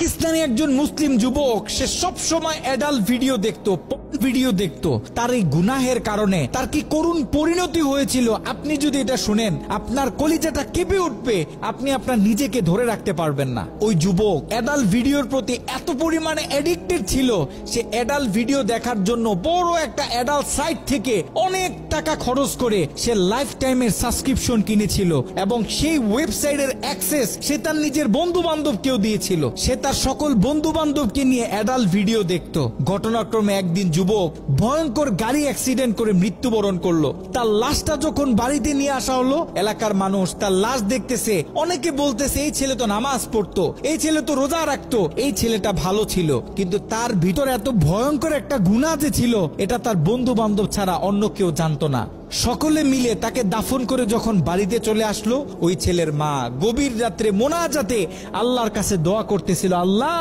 পাকিস্তানি একজন মুসলিম যুবক, সে সব সময় অ্যাডাল্ট ভিডিও দেখতো। তার এই গুনাহের কারণে তার কি করুণ পরিণতি হয়েছিল আপনি যদি এটা শুনেন আপনার কলিজাটা কেঁপে উঠবে, আপনি আপনার নিজেকে ধরে রাখতে পারবেন না। ওই যুবক অ্যাডাল্ট ভিডিওর প্রতি এত পরিমাণে অ্যাডিক্টেড ছিল, সে অ্যাডাল্ট ভিডিও দেখার জন্য বড় একটা অ্যাডাল্ট সাইট থেকে অনেক টাকা খরচ করে সে লাইফ টাইমের সাবস্ক্রিপশন কিনেছিল এবং সেই ওয়েবসাইটের অ্যাক্সেস সে তার নিজের বন্ধু বান্ধবকেও দিয়েছিল। সে তার সকল বন্ধু বান্ধবকে নিয়ে অ্যাডাল্ট ভিডিও দেখত। ঘটনাক্রমে একদিন যুবক ভয়ঙ্কর গাড়ি অ্যাক্সিডেন্ট করে মৃত্যুবরণ করলো। তার লাশটা যখন বাড়িতে নিয়ে আসা হলো, এলাকার মানুষ তার লাশ দেখতেছে, অনেকে বলতেছে এই ছেলে তো নামাজ পড়তো, এই ছেলে তো রোজা রাখতো, এই ছেলেটা ভালো ছিল। কিন্তু তার ভিতরে এত ভয়ঙ্কর একটা গুনাহ যে ছিল, এটা তার বন্ধু বান্ধব ছাড়া অন্য কেউ জানতো না। সকলে মিলে তাকে দাফন করে যখন বাড়িতে চলে আসলো, ওই ছেলের মা গভীর রাত্রে মোনাজাতে আল্লাহর কাছে দোয়া করতেছিল, আল্লাহ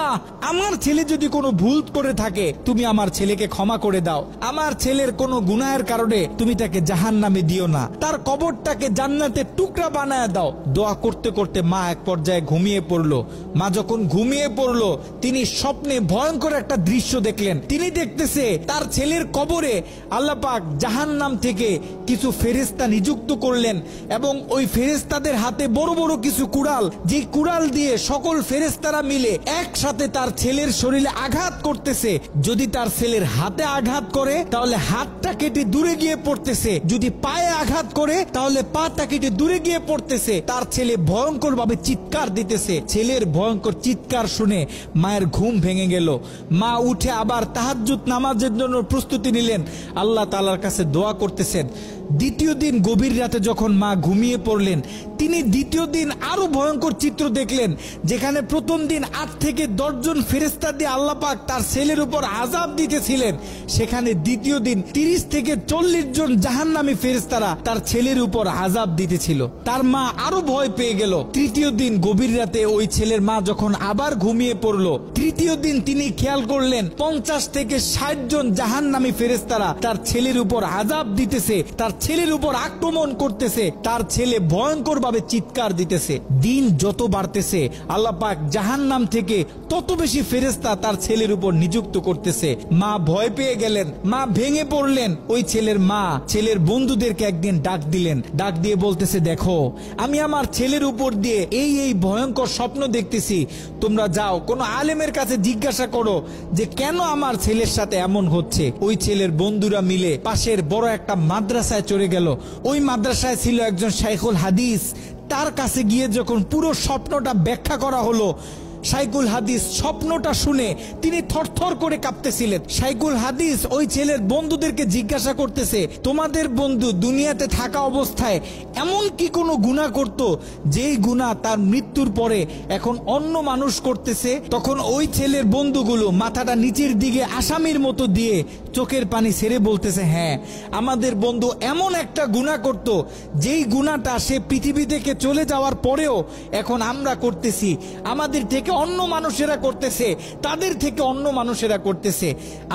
আমার ছেলে যদি কোনো ভুল করে থাকে তুমি আমার ছেলেকে ক্ষমা করে দাও, আমার ছেলের কোনো গুনাহের কারণে তুমি তাকে জাহান্নামে দিও না, তার কবরটাকে জান্নাতের টুকরা বানায় দাও। দোয়া করতে করতে মা এক পর্যায়ে ঘুমিয়ে পড়লো। মা যখন ঘুমিয়ে পড়লো, তিনি স্বপ্নে ভয়ঙ্কর একটা দৃশ্য দেখলেন। তিনি দেখতেছে তার ছেলের কবরে আল্লাহ পাক জাহান্নাম থেকে কিছু ফেরেশতা নিযুক্ত করলেন এবং ওই ফেরেশতাদের হাতে বড় বড় কিছু কুড়াল, যে কুড়াল দিয়ে সকল ফেরেশতারা মিলে একসাথে তার ছেলের শরীরে আঘাত করতেছে। যদি তার ছেলের হাতে আঘাত করে তাহলে হাতটা কেটে দূরে গিয়ে পড়তেছে, যদি পায়ে আঘাত করে তাহলে পাটা কেটে দূরে গিয়ে পড়তেছে। তার ছেলে ভয়ঙ্কর ভাবে চিৎকার দিতেছে। ছেলের ভয়ঙ্কর চিৎকার শুনে মায়ের ঘুম ভেঙে গেল। মা উঠে আবার তাহাজ্জুদ নামাজের জন্য প্রস্তুতি নিলেন, আল্লাহ তাআলার কাছে দোয়া করতেছেন। দ্বিতীয় দিন গভীর রাতে যখন মা ঘুমিয়ে পড়লেন, তিনি দ্বিতীয় দিন আরো ভয়ঙ্কর চিত্র দেখলেন, যেখানে প্রথম দিন 8 থেকে 10 জন ফেরেশতা দিয়ে আল্লাহ পাক তার ছেলের উপর আযাব দিতেছিলেন, সেখানে দ্বিতীয় দিন 30 থেকে 40 জন জাহান্নামী ফেরেশতারা তার ছেলের উপর আযাব দিতেছিল। তার মা আরো ভয় পেয়ে গেল। তৃতীয় দিন গভীর রাতে ওই ছেলের মা যখন আবার ঘুমিয়ে পড়লো, তৃতীয় দিন তিনি খেয়াল করলেন 50 থেকে 60 জন জাহান্নামী ফেরেশতারা তার ছেলের উপর আযাব দিতেছে, তার ছেলের উপর আক্রমণ করতেছে। তার ছেলে ভয়ঙ্কর ভাবে চিৎকার দিতেছে। দিন যত বাড়তেছে আল্লাহ পাক জাহান্নাম থেকে তত বেশি ফেরেশতা তার ছেলের উপর নিযুক্ত করতেছে। মা ভয় পেয়ে গেলেন, মা ভেঙে পড়লেন। ওই ছেলের মা ছেলের বন্ধুদেরকে একদিন ডাক দিলেন, ডাক দিয়ে বলতেছে, দেখো আমি আমার ছেলের উপর দিয়ে এই ভয়ঙ্কর স্বপ্ন দেখতেছি, তোমরা যাও কোনো আলেমের কাছে জিজ্ঞাসা করো যে কেন আমার ছেলের সাথে এমন হচ্ছে। ওই ছেলের বন্ধুরা মিলে পাশের বড় একটা মাদ্রাসায় চলে গেল। ওই মাদ্রাসায় ছিল একজন শাইখুল হাদিস। তার কাছে গিয়ে যখন পুরো স্বপ্নটা ব্যাখ্যা করা হলো, শাইখুল হাদিস স্বপ্নটা শুনে তিনি থরথর করে কাঁপতেছিলেন। শাইখুল হাদিস ওই ছেলের বন্ধুদেরকে জিজ্ঞাসা করতেছে, তোমাদের বন্ধু দুনিয়াতে থাকা অবস্থায় এমন কি কোনো গুনাহ করত যেই গুনাহ তার মৃত্যুর পরে এখন অন্য মানুষ করতেছে? তখন ওই ছেলের বন্ধুগুলো মাথাটা নিচের দিকে আসামির মতো দিয়ে চোখের পানি ছেড়ে বলতেছে, হ্যাঁ আমাদের বন্ধু এমন একটা গুনাহ করত যেই গুনাহটা সে পৃথিবী থেকে চলে যাওয়ার পরেও এখন আমরা করতেছি, আমাদের থেকে অন্য মানুষেরা করতেছে, তাদের থেকে অন্য মানুষেরা করতেছে।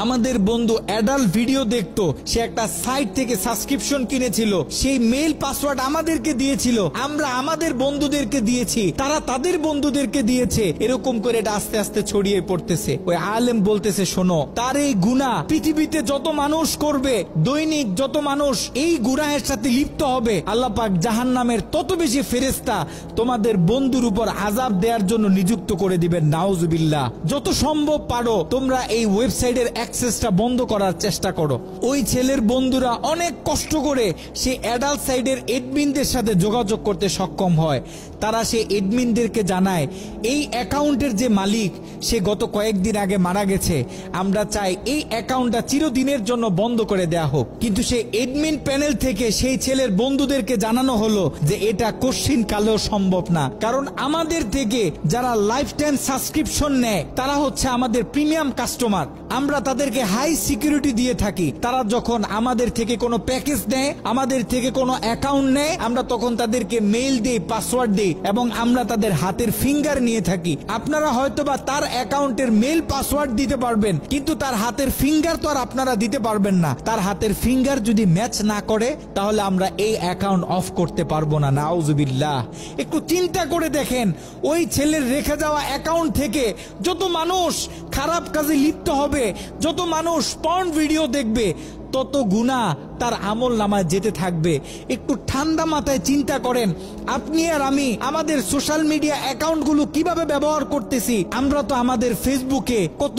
আমাদের বন্ধু অ্যাডাল্ট ভিডিও দেখতো, সে একটা সাইট থেকে সাবস্ক্রিপশন কিনেছিল, সেই মেইল পাসওয়ার্ড আমাদেরকে দিয়েছিল, আমরা আমাদের বন্ধুদেরকে দিয়েছি, তারা তাদের বন্ধুদেরকে দিয়েছে। এরকম করে এটা আস্তে আস্তে ছড়িয়ে পড়তেছে। ওই আলেম বলতেছে, শোনো তার এই গুনাহ পৃথিবীতে যত মানুষ করবে, দৈনিক যত মানুষ এই গুনাহের সাথে লিপ্ত হবে, আল্লাহ পাক জাহান্নামের তত বেশি ফেরেশতা তোমাদের বন্ধুর উপর আযাব দেওয়ার জন্য নিযুক্ত করে দিবেন। নাউজুবিল্লাহ। যত সম্ভব পারো তোমরা এই ওয়েবসাইটের অ্যাক্সেসটা বন্ধ করার চেষ্টা করো। ওই ছেলের বন্ধুরা অনেক কষ্ট করে সেই অ্যাডাল্ট সাইটের এডমিনদের সাথে যোগাযোগ করতে সক্ষম হয়। তারা সেই এডমিনদেরকে জানায় এই অ্যাকাউন্টের যে মালিক সে গত কয়েকদিন আগে মারা গেছে, আমরা চাই এই অ্যাকাউন্টটা চিরদিনের জন্য বন্ধ করে দেয়া হোক। কিন্তু সেই এডমিন প্যানেল থেকে সেই ছেলের বন্ধুদেরকে জানানো হলো যে এটা কোশ্চিন কালেও সম্ভব না, কারণ আমাদের থেকে যারা লাইফ টাইম সাবস্ক্রিপশন নেয় তারা হচ্ছে আমাদের প্রিমিয়াম কাস্টমার, আমরা তাদেরকে হাই সিকিউরিটি দিয়ে থাকি। তারা যখন আমাদের থেকে কোনো প্যাকেজ নেয়, আমাদের থেকে কোনো অ্যাকাউন্ট নেয়, আমরা তখন তাদেরকে মেইল দেই, পাসওয়ার্ড দেই এবং আমরা তাদের হাতের ফিঙ্গার নিয়ে থাকি। আপনারা হয়তোবা তার অ্যাকাউন্টের মেইল পাসওয়ার্ড দিতে পারবেন, কিন্তু তার হাতের ফিঙ্গার তো আর আপনারা দিতে পারবেন না। তার হাতের ফিঙ্গার যদি ম্যাচ না করে তাহলে আমরা এই অ্যাকাউন্ট অফ করতে পারবো না। নাউজুবিল্লাহ। একটু চিন্তা করে দেখেন, ওই ছেলের রেখে যাওয়া অ্যাকাউন্ট থেকে যত মানুষ খারাপ কাজে লিপ্ত হবে, যত মানুষ পর্ন ভিডিও দেখবে, তত গুনাহ তার আমল নামায় যেতে থাকবে। একটু ঠান্ডা মাথায় চিন্তা করেন, আপনি আর আমি আমাদের সোশ্যাল মিডিয়া অ্যাকাউন্টগুলো কিভাবে ব্যবহার করতেছি। আমরা তো আমাদের ফেসবুকে কত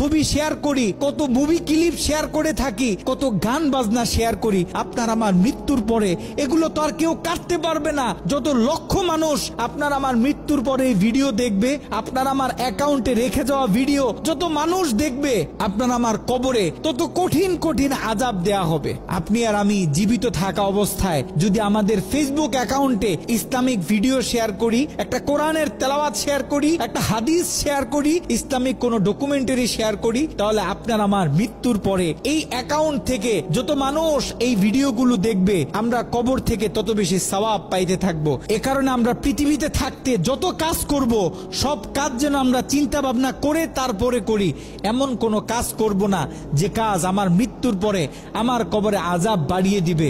ছবি শেয়ার করি, কত মুভি ক্লিপ শেয়ার করে থাকি, কত গান বাজনা শেয়ার করি। আপনার আমার মৃত্যুর পরে এগুলো তো আর কেউ কাটতে পারবে না। যত লক্ষ মানুষ আপনার আমার মৃত্যুর পরে এই ভিডিও দেখবে, আপনার আমার অ্যাকাউন্টে রেখে যাওয়া ভিডিও যত মানুষ দেখবে, আপনার আমার কবরে তত কঠিন কঠিন আযাব দেয়া হবে। আপনি আর আমি জীবিত থাকা অবস্থায় যদি আমাদের ফেসবুক অ্যাকাউন্টে ইসলামিক ভিডিও শেয়ার করি, একটা কোরআনের তেলাওয়াত শেয়ার করি, একটা হাদিস শেয়ার করি, ইসলামিক কোনো ডকুমেন্টারি শেয়ার করি, তাহলে আপনার আমার মৃত্যুর পরে এই অ্যাকাউন্ট থেকে যত মানুষ এই ভিডিওগুলো দেখবে, আমরা কবর থেকে তত বেশি সওয়াব পাইতে থাকবো। এ কারণে আমরা পৃথিবীতে থাকতে যত কাজ করব, সব কাজ যেন আমরা চিন্তা ভাবনা করে তারপরে করি। এমন কোনো কাজ করব না যে কাজ আমার মৃত্যুর পরে আমার কবরে আযাব বাড়িয়ে দিবে।